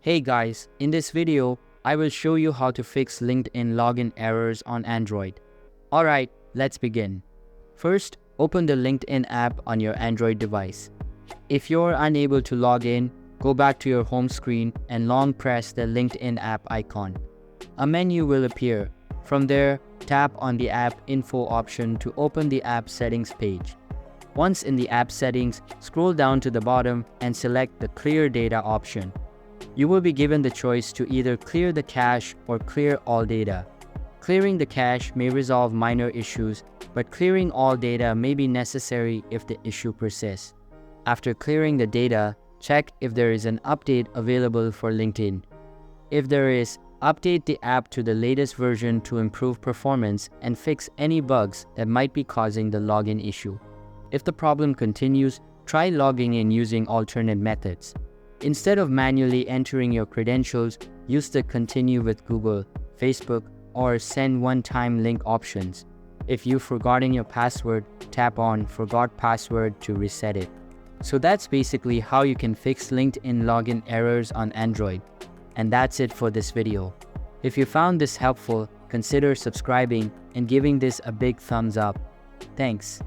Hey guys, in this video, I will show you how to fix LinkedIn login errors on Android. Alright, let's begin. First, open the LinkedIn app on your Android device. If you're unable to log in, go back to your home screen and long press the LinkedIn app icon. A menu will appear. From there, tap on the app info option to open the app settings page. Once in the app settings, scroll down to the bottom and select the clear data option. You will be given the choice to either clear the cache or clear all data. Clearing the cache may resolve minor issues, but clearing all data may be necessary if the issue persists. After clearing the data, check if there is an update available for LinkedIn. If there is, update the app to the latest version to improve performance and fix any bugs that might be causing the login issue. If the problem continues, try logging in using alternate methods. Instead of manually entering your credentials, use the Continue with Google, Facebook, or Send one-time link options. If you've forgotten your password, tap on Forgot Password to reset it. So that's basically how you can fix LinkedIn login errors on Android. And that's it for this video. If you found this helpful, consider subscribing and giving this a big thumbs up. Thanks.